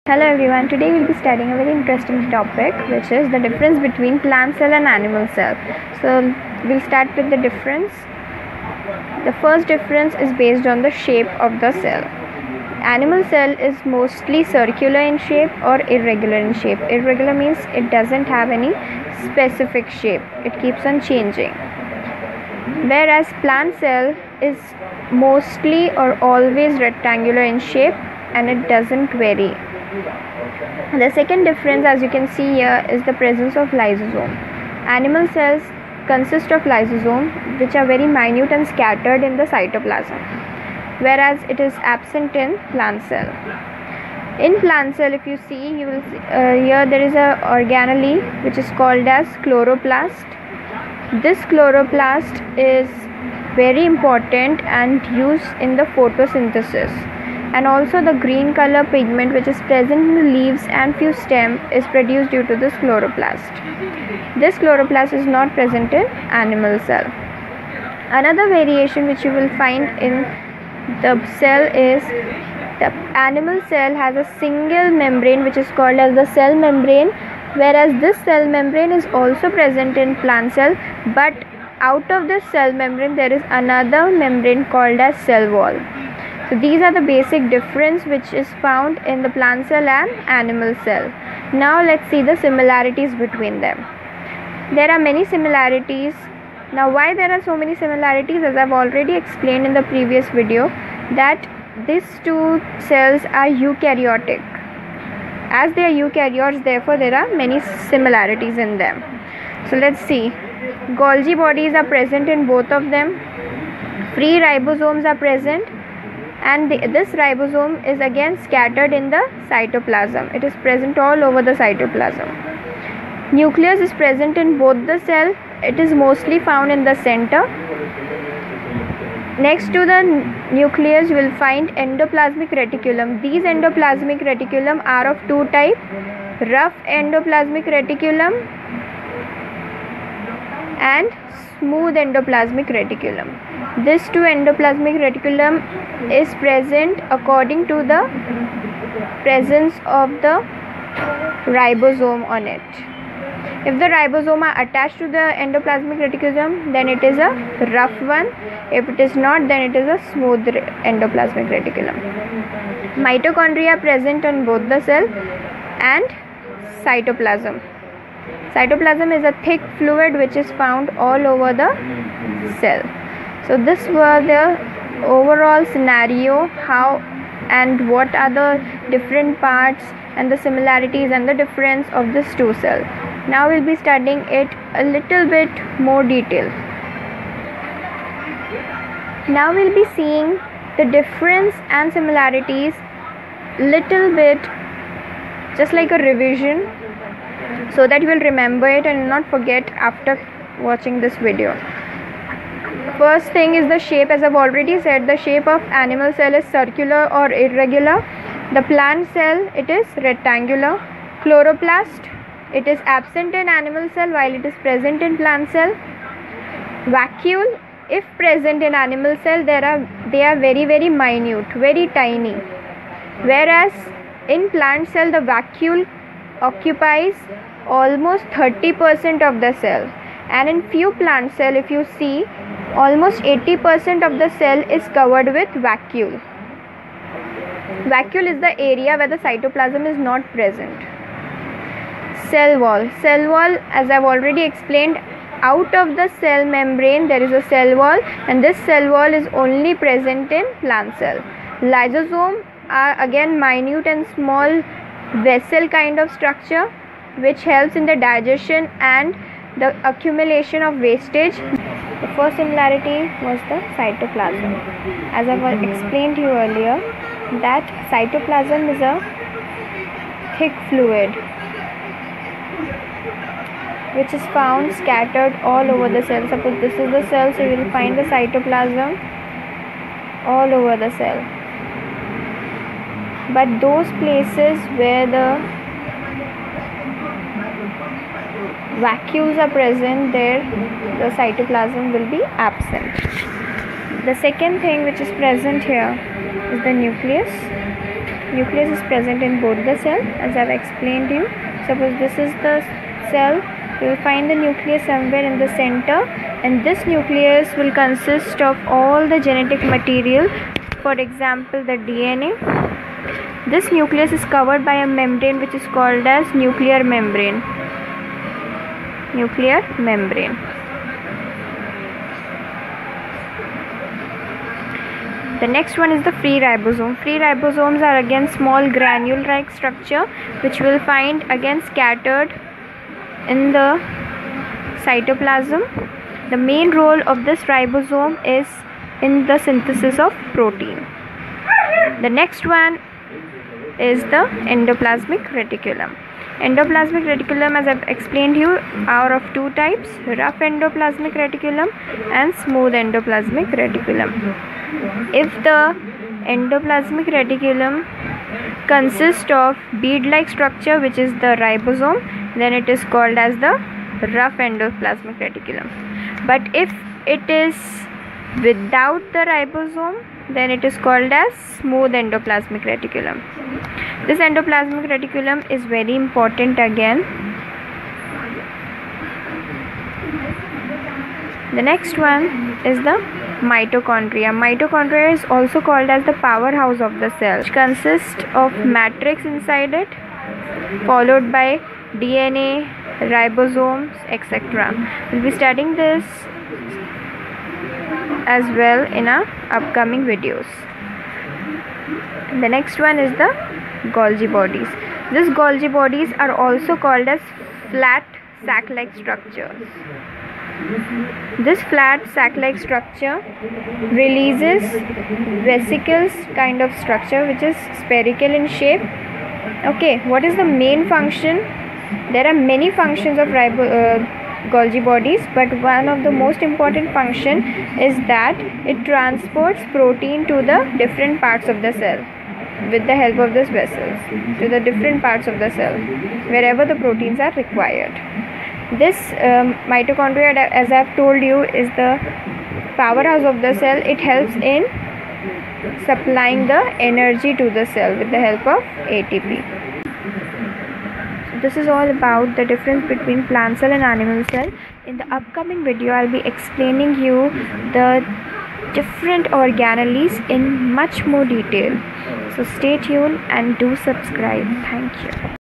Hello everyone, today we'll be studying a very interesting topic, which is the difference between plant cell and animal cell. So we'll start with the difference. The first difference is based on the shape of the cell. Animal cell is mostly circular in shape or irregular in shape. Irregular means it doesn't have any specific shape, it keeps on changing. Whereas plant cell is mostly or always rectangular in shape and it doesn't vary. The second difference, as you can see here, is the presence of lysosome. Animal cells consist of lysosome, which are very minute and scattered in the cytoplasm, whereas it is absent in plant cell. In plant cell, if you see, you will see, here there is a organelle which is called as chloroplast. This chloroplast is very important and used in the photosynthesis. And also the green color pigment which is present in the leaves and few stems is produced due to this chloroplast. This chloroplast is not present in animal cell. Another variation which you will find in the cell is the animal cell has a single membrane which is called as the cell membrane, whereas this cell membrane is also present in plant cell, but out of this cell membrane there is another membrane called as cell wall. So these are the basic difference which is found in the plant cell and animal cell. Now let's see the similarities between them. There are many similarities. Now why there are so many similarities, as I've already explained in the previous video, that these two cells are eukaryotic. As they are eukaryotes, therefore there are many similarities in them. So let's see. Golgi bodies are present in both of them. Free ribosomes are present. And this ribosome is again scattered in the cytoplasm. It is present all over the cytoplasm. Nucleus is present in both the cell. It is mostly found in the center. Next to the nucleus, you will find endoplasmic reticulum. These endoplasmic reticulum are of two types: rough endoplasmic reticulum and smooth endoplasmic reticulum. This two endoplasmic reticulum is present according to the presence of the ribosome on it. If the ribosome are attached to the endoplasmic reticulum, then it is a rough one. If it is not, then it is a smooth endoplasmic reticulum. Mitochondria are present on both the cell and cytoplasm. Cytoplasm is a thick fluid which is found all over the cell. So this was the overall scenario, how and what are the different parts and the similarities and the difference of these two cells. Now we'll be studying it a little bit more detail. Now we'll be seeing the difference and similarities little bit, just like a revision, so that you will remember it and not forget after watching this video. First thing is the shape. As I've already said, the shape of animal cell is circular or irregular. The plant cell, it is rectangular. Chloroplast, it is absent in animal cell while it is present in plant cell. Vacuole, if present in animal cell, they are very minute, very tiny. Whereas in plant cell, the vacuole occupies almost 30% of the cell, and in few plant cell, if you see, almost 80% of the cell is covered with vacuole. Vacuole is the area where the cytoplasm is not present. Cell wall. Cell wall, as I've already explained, out of the cell membrane there is a cell wall, and this cell wall is only present in plant cell. Lysosome are again minute and small vessel kind of structure which helps in the digestion and the accumulation of wastage. The first similarity was the cytoplasm. As I explained to you earlier, that cytoplasm is a thick fluid which is found scattered all over the cell. Suppose this is the cell, so you will find the cytoplasm all over the cell. But those places where the vacuoles are present, there the cytoplasm will be absent. The second thing which is present here is the nucleus. nucleus is present in both the cell, as I have explained you. Suppose this is the cell, you will find the nucleus somewhere in the center, and this nucleus will consist of all the genetic material, for example the DNA. This nucleus is covered by a membrane which is called as nuclear membrane. Nuclear membrane. The next one is the free ribosome. Free ribosomes are again small granule-like structure which will find again scattered in the cytoplasm. The main role of this ribosome is in the synthesis of protein. The next one is the endoplasmic reticulum. Endoplasmic reticulum, as I've explained you, are of two types: rough endoplasmic reticulum and smooth endoplasmic reticulum. If the endoplasmic reticulum consists of bead-like structure, which is the ribosome, then it is called as the rough endoplasmic reticulum. But if it is without the ribosome, then it is called as smooth endoplasmic reticulum. This endoplasmic reticulum is very important again. The next one is the mitochondria. Mitochondria is also called as the powerhouse of the cell, which consists of matrix inside it, followed by DNA, ribosomes, etc. We'll be studying this as well in our upcoming videos. The next one is the Golgi bodies. These Golgi bodies are also called as flat sac-like structures. This flat sac-like structure releases vesicles kind of structure which is spherical in shape. Okay, what is the main function? There are many functions of Golgi bodies, but one of the most important function is that it transports protein to the different parts of the cell with the help of these vessels to the different parts of the cell wherever the proteins are required. This mitochondria, as I have told you, is the powerhouse of the cell. It helps in supplying the energy to the cell with the help of ATP. So this is all about the difference between plant cell and animal cell. In the upcoming video, I'll be explaining you the different organelles in much more detail. So stay tuned and do subscribe. Thank you.